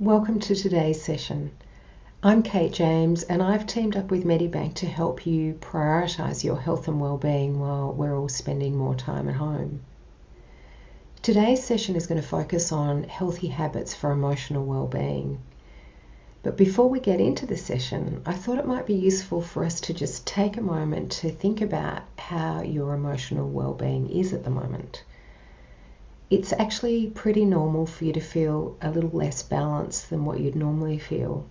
Welcome to today's session. I'm Kate James and I've teamed up with Medibank to help you prioritise your health and well-being while we're all spending more time at home. Today's session is going to focus on healthy habits for emotional well-being. But before we get into the session, I thought it might be useful for us to just take a moment to think about how your emotional well-being is at the moment. It's actually pretty normal for you to feel a little less balanced than what you'd normally feel.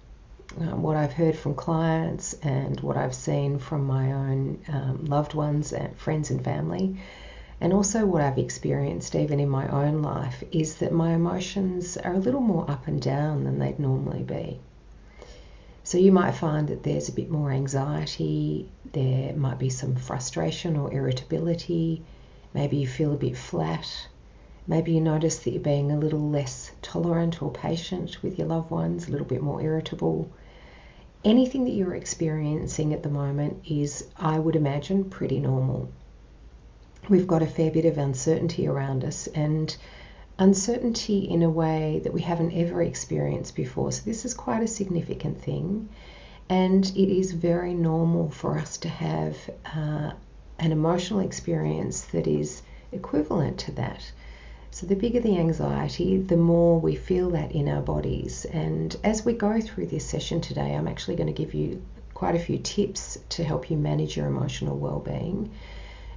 What I've heard from clients and what I've seen from my own loved ones and friends and family, and also what I've experienced even in my own life, is that my emotions are a little more up and down than they'd normally be. So you might find that there's a bit more anxiety, there might be some frustration or irritability, maybe you feel a bit flat. Maybe you notice that you're being a little less tolerant or patient with your loved ones, a little bit more irritable. Anything that you're experiencing at the moment is, I would imagine, pretty normal. We've got a fair bit of uncertainty around us, and uncertainty in a way that we haven't ever experienced before. So this is quite a significant thing, and it is very normal for us to have an emotional experience that is equivalent to that. So the bigger the anxiety, the more we feel that in our bodies. And as we go through this session today, I'm actually going to give you quite a few tips to help you manage your emotional well-being.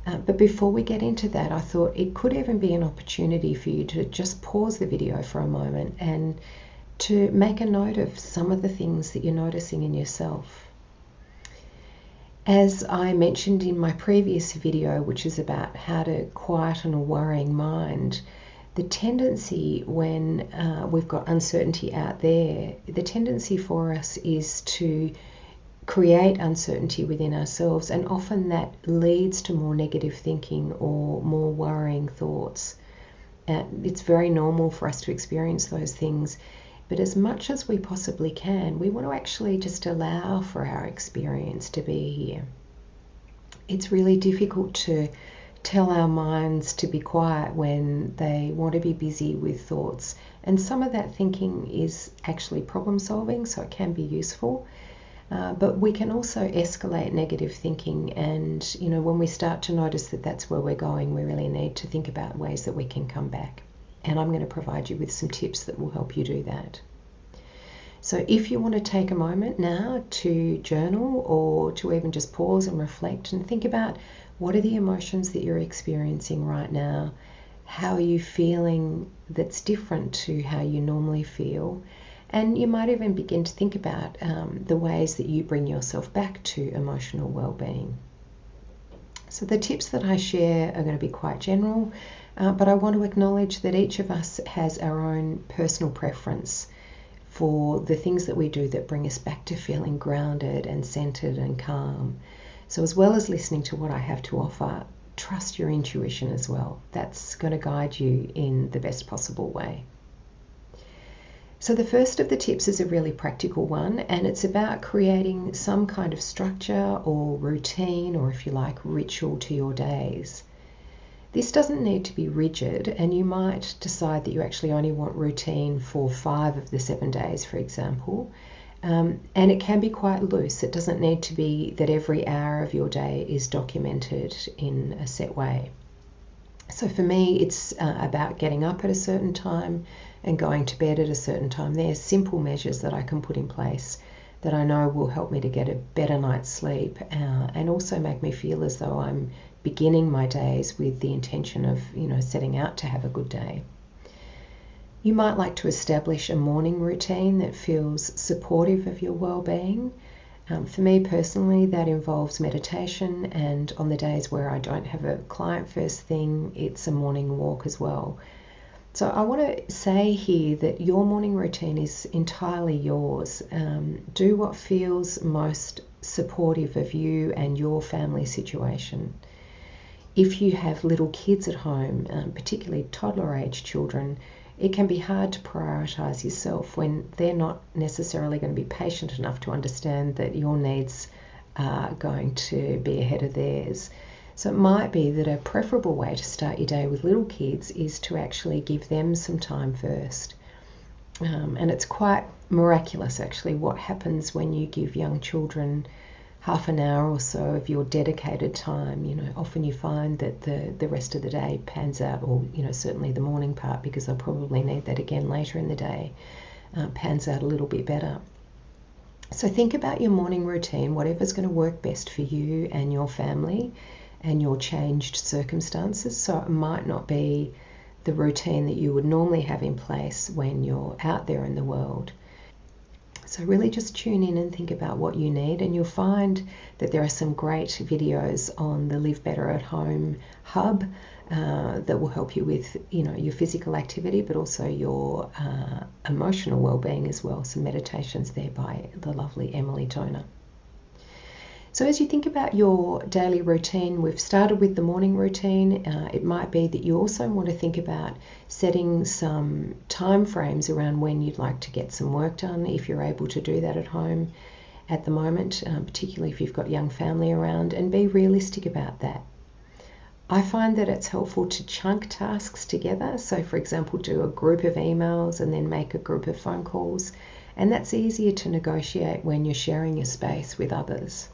But before we get into that, I thought it could even be an opportunity for you to just pause the video for a moment and to make a note of some of the things that you're noticing in yourself. As I mentioned in my previous video, which is about how to quieten a worrying mind, the tendency when we've got uncertainty out there, the tendency for us is to create uncertainty within ourselves, and often that leads to more negative thinking or more worrying thoughts. It's very normal for us to experience those things, but as much as we possibly can, we want to actually just allow for our experience to be here. It's really difficult to tell our minds to be quiet when they want to be busy with thoughts. And some of that thinking is actually problem solving, so it can be useful. But we can also escalate negative thinking, and when we start to notice that that's where we're going, we really need to think about ways that we can come back. And I'm going to provide you with some tips that will help you do that. So if you want to take a moment now to journal or to even just pause and reflect and think about what are the emotions that you're experiencing right now, how are you feeling that's different to how you normally feel, and you might even begin to think about the ways that you bring yourself back to emotional well-being. So the tips that I share are going to be quite general, but I want to acknowledge that each of us has our own personal preference for the things that we do that bring us back to feeling grounded and centered and calm. So as well as listening to what I have to offer, trust your intuition as well. That's going to guide you in the best possible way. So the first of the tips is a really practical one, and it's about creating some kind of structure or routine, or if you like, ritual to your days. This doesn't need to be rigid, and you might decide that you actually only want routine for 5 of the 7 days, for example. And it can be quite loose. It doesn't need to be that every hour of your day is documented in a set way. So for me, it's about getting up at a certain time and going to bed at a certain time. There's simple measures that I can put in place that I know will help me to get a better night's sleep and also make me feel as though I'm beginning my days with the intention of, setting out to have a good day. You might like to establish a morning routine that feels supportive of your well-being. For me personally, that involves meditation, and on the days where I don't have a client first thing, it's a morning walk as well. So I want to say here that your morning routine is entirely yours. Do what feels most supportive of you and your family situation. If you have little kids at home, particularly toddler-age children, it can be hard to prioritise yourself when they're not necessarily going to be patient enough to understand that your needs are going to be ahead of theirs. So it might be that a preferable way to start your day with little kids is to actually give them some time first. And it's quite miraculous actually what happens when you give young children half an hour or so of your dedicated time. Often you find that the rest of the day pans out, or certainly the morning part, because they'll probably need that again later in the day, pans out a little bit better. So think about your morning routine, whatever's going to work best for you and your family and your changed circumstances. So it might not be the routine that you would normally have in place when you're out there in the world. So really just tune in and think about what you need, and you'll find that there are some great videos on the Live Better at Home hub that will help you with your physical activity, but also your emotional well-being as well. Some meditations there by the lovely Emily Toner. So as you think about your daily routine, we've started with the morning routine. It might be that you also want to think about setting some time frames around when you'd like to get some work done, if you're able to do that at home at the moment, particularly if you've got young family around, and be realistic about that. I find that it's helpful to chunk tasks together. So for example, do a group of emails and then make a group of phone calls. And that's easier to negotiate when you're sharing your space with others.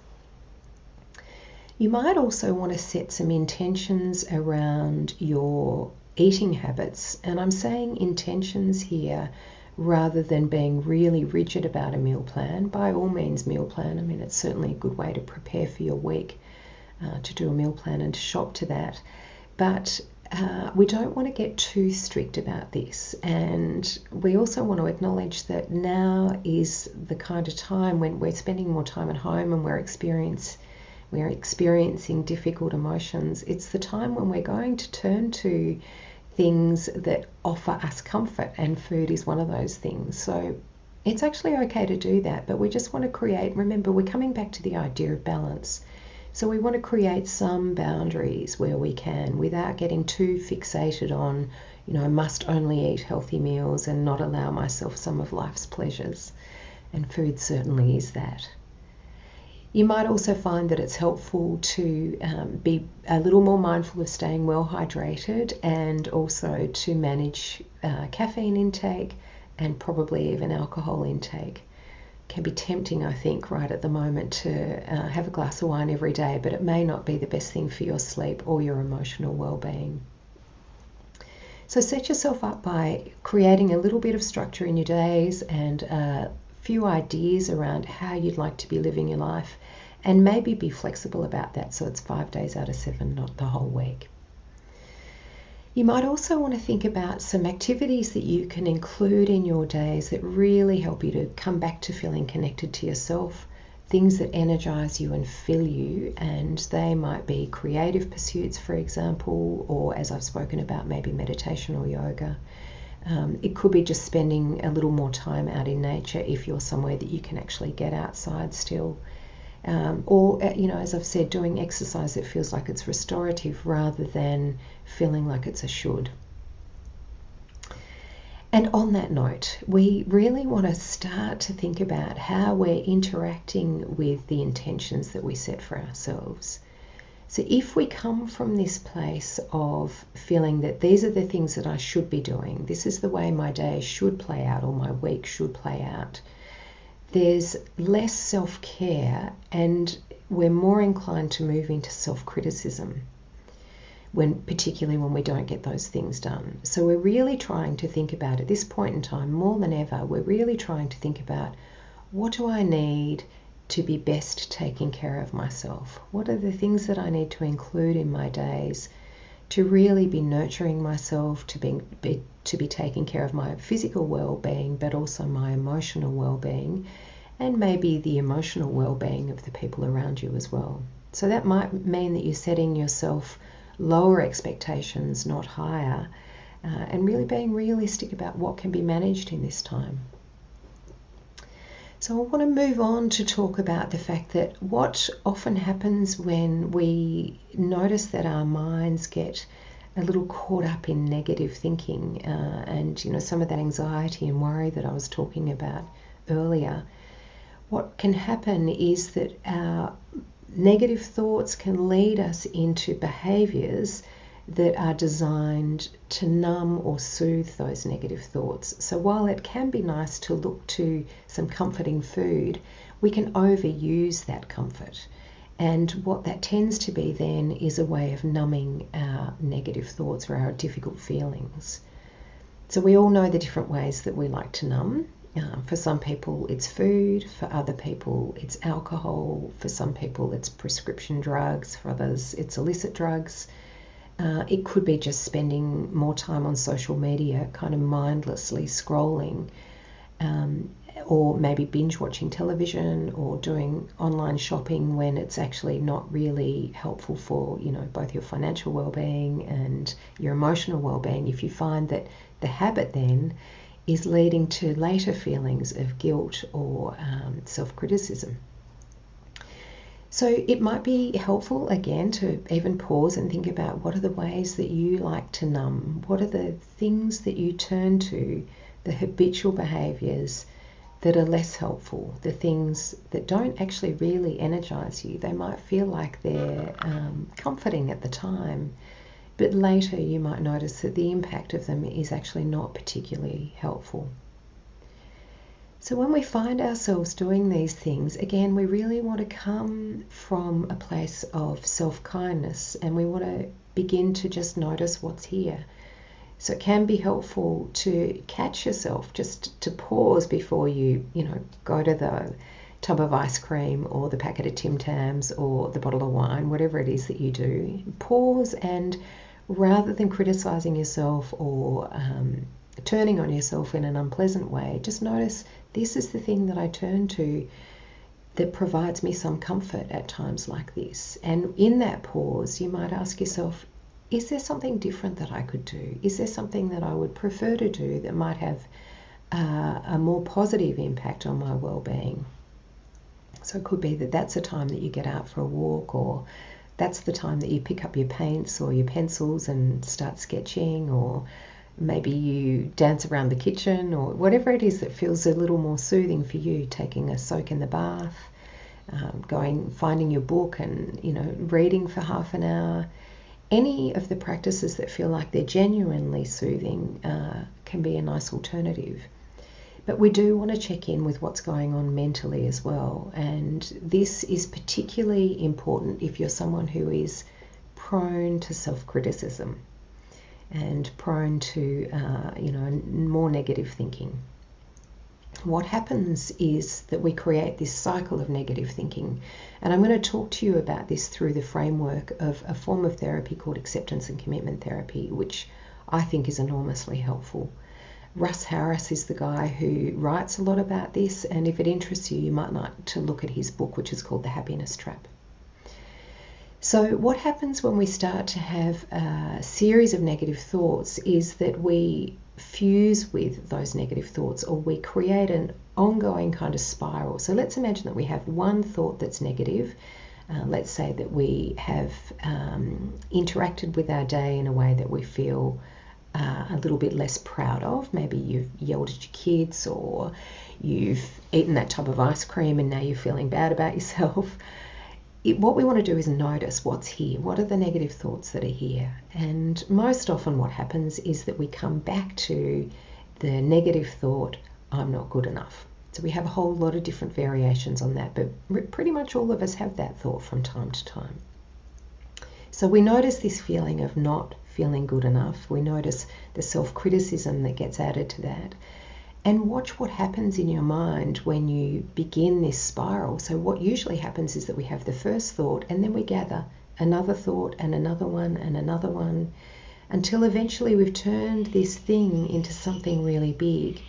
You might also want to set some intentions around your eating habits. And I'm saying intentions here rather than being really rigid about a meal plan. By all means, meal plan. I mean, it's certainly a good way to prepare for your week, to do a meal plan and to shop to that. But we don't want to get too strict about this. And we also want to acknowledge that now is the kind of time when we're spending more time at home and we're experiencing difficult emotions. It's the time when we're going to turn to things that offer us comfort, and food is one of those things. So it's actually okay to do that, but we just want to create, remember, we're coming back to the idea of balance. So we want to create some boundaries where we can, without getting too fixated on, I must only eat healthy meals and not allow myself some of life's pleasures. And food certainly is that. You might also find that it's helpful to be a little more mindful of staying well hydrated, and also to manage caffeine intake and probably even alcohol intake. It can be tempting, I think, right at the moment to have a glass of wine every day, but it may not be the best thing for your sleep or your emotional well-being. So set yourself up by creating a little bit of structure in your days and a few ideas around how you'd like to be living your life, and maybe be flexible about that so it's 5 days out of 7, not the whole week. You might also want to think about some activities that you can include in your days that really help you to come back to feeling connected to yourself, things that energize you and fill you, and they might be creative pursuits, for example, or, as I've spoken about, maybe meditation or yoga. It could be just spending a little more time out in nature if you're somewhere that you can actually get outside still. Or, as I've said, doing exercise that feels like it's restorative rather than feeling like it's a should. And on that note, we really want to start to think about how we're interacting with the intentions that we set for ourselves. So if we come from this place of feeling that these are the things that I should be doing, this is the way my day should play out or my week should play out, there's less self-care, and we're more inclined to move into self-criticism, particularly when we don't get those things done. So we're really trying to think about, at this point in time, more than ever, we're really trying to think about, what do I need to be best taking care of myself? What are the things that I need to include in my days to really be nurturing myself, to be taking care of my physical well-being, but also my emotional well-being, and maybe the emotional well-being of the people around you as well. So that might mean that you're setting yourself lower expectations, not higher, and really being realistic about what can be managed in this time. So I want to move on to talk about the fact that what often happens when we notice that our minds get a little caught up in negative thinking, and some of that anxiety and worry that I was talking about earlier, what can happen is that our negative thoughts can lead us into behaviours that are designed to numb or soothe those negative thoughts. So while it can be nice to look to some comforting food, we can overuse that comfort. And what that tends to be then is a way of numbing our negative thoughts or our difficult feelings. So we all know the different ways that we like to numb. For some people it's food, for other people it's alcohol, for some people it's prescription drugs, for others it's illicit drugs. It could be just spending more time on social media, kind of mindlessly scrolling, or maybe binge watching television or doing online shopping when it's actually not really helpful for, both your financial well-being and your emotional well-being. If you find that the habit then is leading to later feelings of guilt or self-criticism. So it might be helpful, again, to even pause and think about what are the ways that you like to numb? What are the things that you turn to, the habitual behaviours that are less helpful, the things that don't actually really energise you? They might feel like they're comforting at the time, but later you might notice that the impact of them is actually not particularly helpful. So when we find ourselves doing these things, again, we really want to come from a place of self-kindness, and we want to begin to just notice what's here. So it can be helpful to catch yourself, just to pause before you, go to the tub of ice cream or the packet of Tim Tams or the bottle of wine, whatever it is that you do. Pause, and rather than criticizing yourself or turning on yourself in an unpleasant way, just notice, this is the thing that I turn to that provides me some comfort at times like this. And in that pause, you might ask yourself, is there something different that I could do? Is there something that I would prefer to do that might have a more positive impact on my well-being? So it could be that that's a time that you get out for a walk, or that's the time that you pick up your paints or your pencils and start sketching, or maybe you dance around the kitchen, or whatever it is that feels a little more soothing for you, taking a soak in the bath, finding your book and, reading for half an hour. Any of the practices that feel like they're genuinely soothing can be a nice alternative. But we do want to check in with what's going on mentally as well. And this is particularly important if you're someone who is prone to self-criticism and prone to, more negative thinking. What happens is that we create this cycle of negative thinking. And I'm going to talk to you about this through the framework of a form of therapy called acceptance and commitment therapy, which I think is enormously helpful. Russ Harris is the guy who writes a lot about this, and if it interests you, you might like to look at his book, which is called The Happiness Trap. So what happens when we start to have a series of negative thoughts is that we fuse with those negative thoughts, or we create an ongoing kind of spiral. So let's imagine that we have one thought that's negative. Let's say that we have interacted with our day in a way that we feel a little bit less proud of. Maybe you've yelled at your kids, or you've eaten that tub of ice cream and now you're feeling bad about yourself. What we want to do is notice what's here. What are the negative thoughts that are here? And most often what happens is that we come back to the negative thought, I'm not good enough. So we have a whole lot of different variations on that, but pretty much all of us have that thought from time to time. So we notice this feeling of not feeling good enough. We notice the self-criticism that gets added to that. And watch what happens in your mind when you begin this spiral. So what usually happens is that we have the first thought, and then we gather another thought and another one and another one, until eventually we've turned this thing into something really big.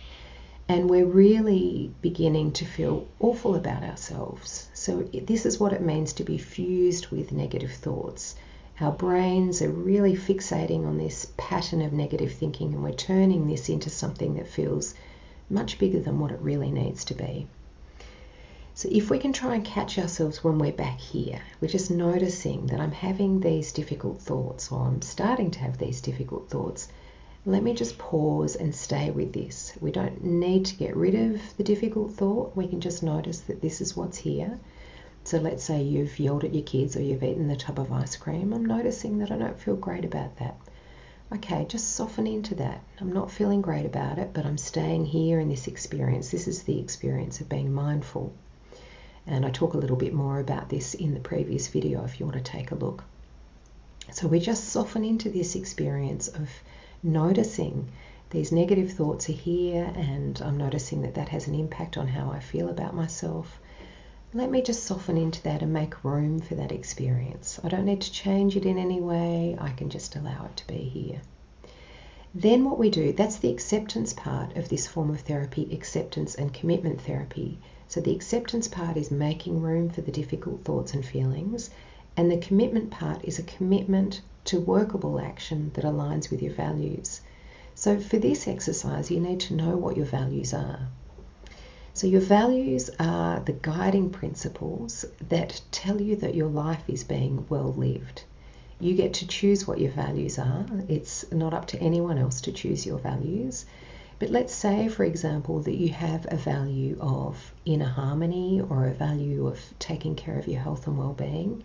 And we're really beginning to feel awful about ourselves. So this is what it means to be fused with negative thoughts. Our brains are really fixating on this pattern of negative thinking, and we're turning this into something that feels much bigger than what it really needs to be. So if we can try and catch ourselves when we're back here, we're just noticing that I'm having these difficult thoughts, or I'm starting to have these difficult thoughts. Let me just pause and stay with this. We don't need to get rid of the difficult thought. We can just notice that this is what's here. So let's say you've yelled at your kids or you've eaten the tub of ice cream. I'm noticing that I don't feel great about that. Okay, just soften into that. I'm not feeling great about it, but I'm staying here in this experience. This is the experience of being mindful. And I talk a little bit more about this in the previous video if you want to take a look. So we just soften into this experience of noticing these negative thoughts are here, and I'm noticing that that has an impact on how I feel about myself. Let me just soften into that and make room for that experience. I don't need to change it in any way. I can just allow it to be here. Then what we do, that's the acceptance part of this form of therapy, acceptance and commitment therapy. So the acceptance part is making room for the difficult thoughts and feelings, and the commitment part is a commitment to workable action that aligns with your values. So for this exercise, you need to know what your values are. So your values are the guiding principles that tell you that your life is being well lived. You get to choose what your values are. It's not up to anyone else to choose your values. But let's say, for example, that you have a value of inner harmony or a value of taking care of your health and well-being.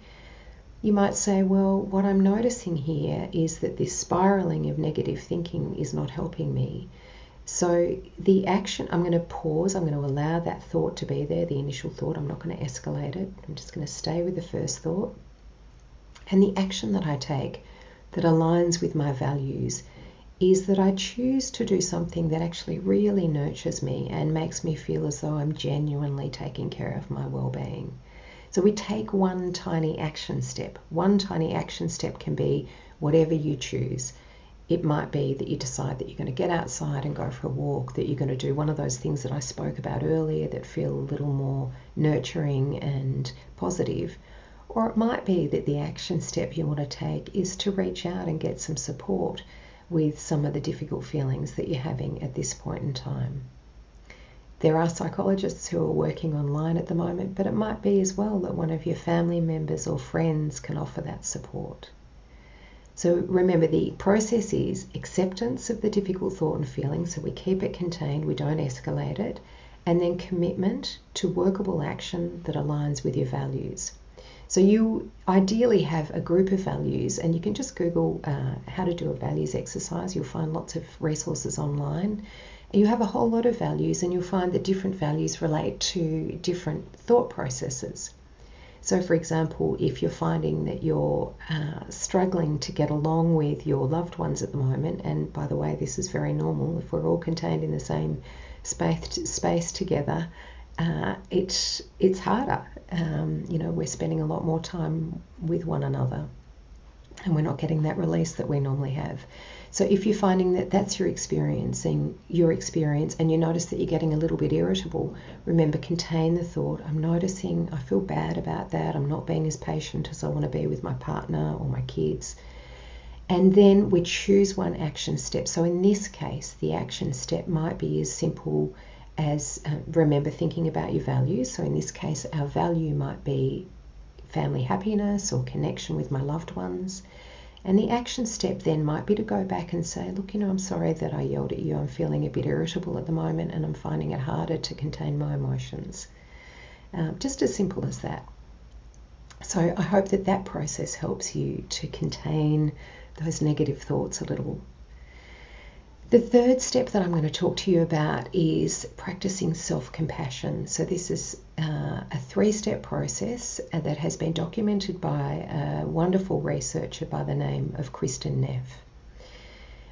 You might say, well, what I'm noticing here is that this spiraling of negative thinking is not helping me. So the action, I'm going to pause, I'm going to allow that thought to be there, the initial thought. I'm not going to escalate it. I'm just going to stay with the first thought. And the action that I take that aligns with my values is that I choose to do something that actually really nurtures me and makes me feel as though I'm genuinely taking care of my well-being. So we take one tiny action step. One tiny action step can be whatever you choose. It might be that you decide that you're going to get outside and go for a walk, that you're going to do one of those things that I spoke about earlier that feel a little more nurturing and positive. Or it might be that the action step you want to take is to reach out and get some support with some of the difficult feelings that you're having at this point in time. There are psychologists who are working online at the moment, but it might be as well that one of your family members or friends can offer that support. So remember, the process is acceptance of the difficult thought and feeling, so we keep it contained, we don't escalate it, and then commitment to workable action that aligns with your values. So you ideally have a group of values, and you can just Google how to do a values exercise. You'll find lots of resources online. You have a whole lot of values, and you'll find that different values relate to different thought processes. So for example, if you're finding that you're struggling to get along with your loved ones at the moment, and by the way, this is very normal, if we're all contained in the same space together, it's harder. We're spending a lot more time with one another, and we're not getting that release that we normally have. So if you're finding that that's your experience, and you notice that you're getting a little bit irritable, remember, contain the thought. I'm noticing I feel bad about that. I'm not being as patient as I want to be with my partner or my kids. And then we choose one action step. So in this case, the action step might be as simple as remember thinking about your values. So in this case, our value might be family happiness or connection with my loved ones. And the action step then might be to go back and say, look, I'm sorry that I yelled at you. I'm feeling a bit irritable at the moment, and I'm finding it harder to contain my emotions. Just as simple as that. So I hope that that process helps you to contain those negative thoughts a little. The third step that I'm going to talk to you about is practicing self-compassion. So this is a 3-step process that has been documented by a wonderful researcher by the name of Kristen Neff.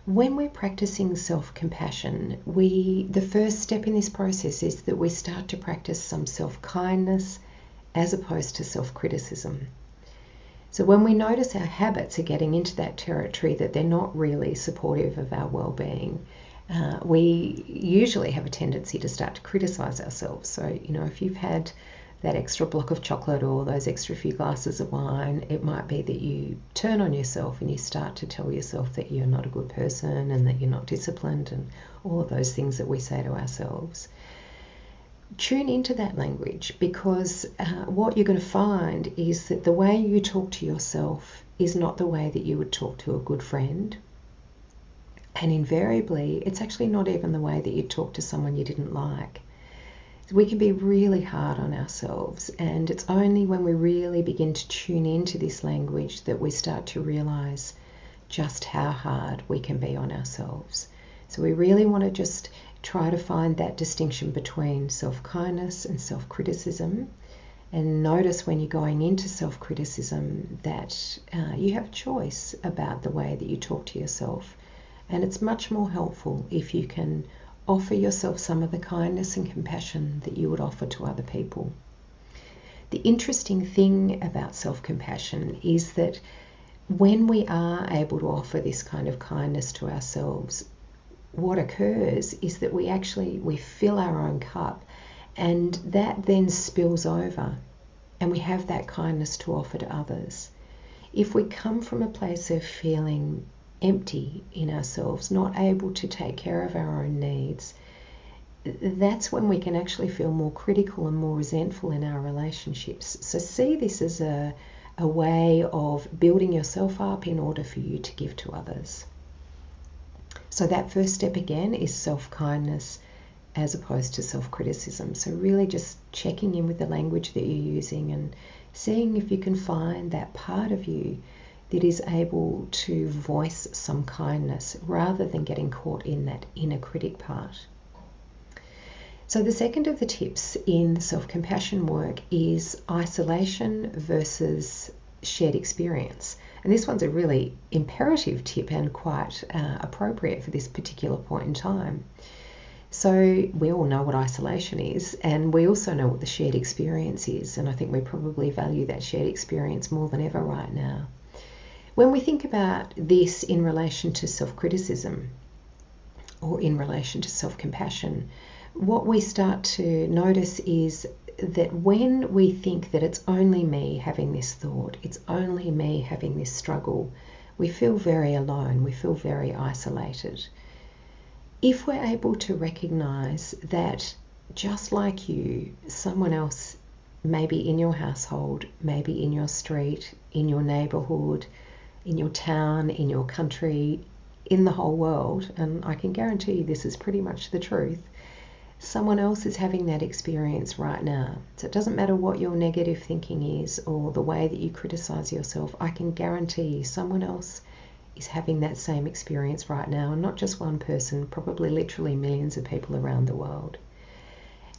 When we're practicing self-compassion, the first step in this process is that we start to practice some self-kindness as opposed to self-criticism. So when we notice our habits are getting into that territory that they're not really supportive of our well-being, we usually have a tendency to start to criticize ourselves. So, if you've had that extra block of chocolate or those extra few glasses of wine, it might be that you turn on yourself and you start to tell yourself that you're not a good person and that you're not disciplined and all of those things that we say to ourselves. Tune into that language, because what you're going to find is that the way you talk to yourself is not the way that you would talk to a good friend. And invariably, it's actually not even the way that you talk to someone you didn't like. We can be really hard on ourselves, and it's only when we really begin to tune into this language that we start to realize just how hard we can be on ourselves. So we really want to just try to find that distinction between self-kindness and self-criticism, and notice when you're going into self-criticism that you have choice about the way that you talk to yourself, and it's much more helpful if you can offer yourself some of the kindness and compassion that you would offer to other people. The interesting thing about self-compassion is that when we are able to offer this kind of kindness to ourselves, what occurs is that we fill our own cup, and that then spills over, and we have that kindness to offer to others. If we come from a place of feeling empty in ourselves, not able to take care of our own needs, that's when we can actually feel more critical and more resentful in our relationships. So see this as a way of building yourself up in order for you to give to others. So that first step again is self-kindness as opposed to self-criticism. So really just checking in with the language that you're using and seeing if you can find that part of you that is able to voice some kindness rather than getting caught in that inner critic part. So the second of the tips in the self-compassion work is isolation versus shared experience. And this one's a really imperative tip and quite appropriate for this particular point in time. So we all know what isolation is, and we also know what the shared experience is, and I think we probably value that shared experience more than ever right now. When we think about this in relation to self-criticism or in relation to self-compassion, what we start to notice is that when we think that it's only me having this thought, it's only me having this struggle, we feel very alone, we feel very isolated. If we're able to recognize that just like you, someone else, maybe in your household, maybe in your street, in your neighborhood, in your town, in your country, in the whole world, and I can guarantee you this is pretty much the truth, someone else is having that experience right now. So it doesn't matter what your negative thinking is or the way that you criticize yourself, I can guarantee you someone else is having that same experience right now, and not just one person, probably literally millions of people around the world.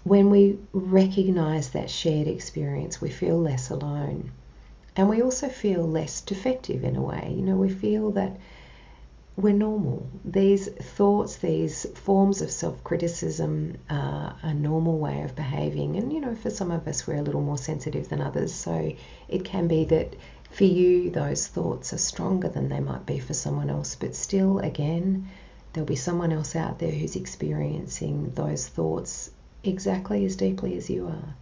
When we recognize that shared experience, we feel less alone. And we also feel less defective in a way. You know, we feel that we're normal. These thoughts, these forms of self-criticism are a normal way of behaving. And, you know, for some of us, we're a little more sensitive than others. So it can be that for you, those thoughts are stronger than they might be for someone else. But still, again, there'll be someone else out there who's experiencing those thoughts exactly as deeply as you are.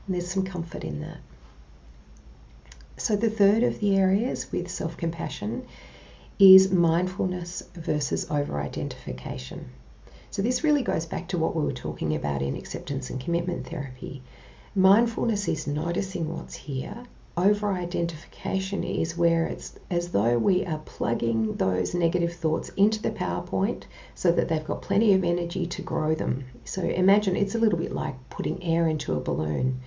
And there's some comfort in that. So the third of the areas with self-compassion is mindfulness versus over-identification. So this really goes back to what we were talking about in acceptance and commitment therapy. Mindfulness is noticing what's here. Over-identification is where it's as though we are plugging those negative thoughts into the PowerPoint so that they've got plenty of energy to grow them. So imagine it's a little bit like putting air into a balloon.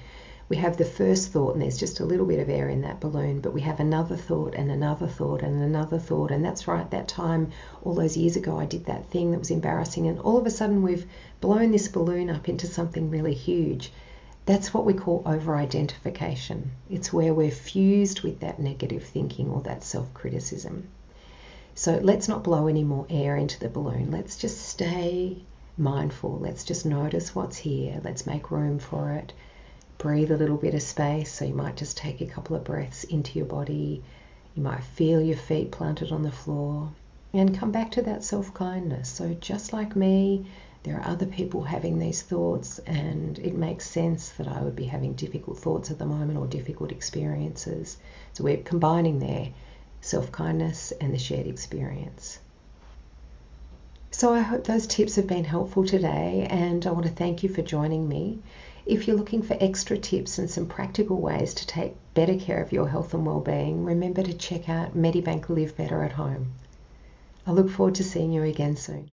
We have the first thought and there's just a little bit of air in that balloon, but we have another thought and another thought and another thought. And that's right, that time all those years ago I did that thing that was embarrassing, and all of a sudden we've blown this balloon up into something really huge. That's what we call over-identification. It's where we're fused with that negative thinking or that self-criticism. So let's not blow any more air into the balloon. Let's just stay mindful. Let's just notice what's here. Let's make room for it. Breathe a little bit of space. So you might just take a couple of breaths into your body. You might feel your feet planted on the floor and come back to that self-kindness. So just like me, there are other people having these thoughts, and it makes sense that I would be having difficult thoughts at the moment or difficult experiences. So we're combining there self-kindness and the shared experience. So I hope those tips have been helpful today, and I want to thank you for joining me. If you're looking for extra tips and some practical ways to take better care of your health and well-being, remember to check out Medibank Live Better at Home. I look forward to seeing you again soon.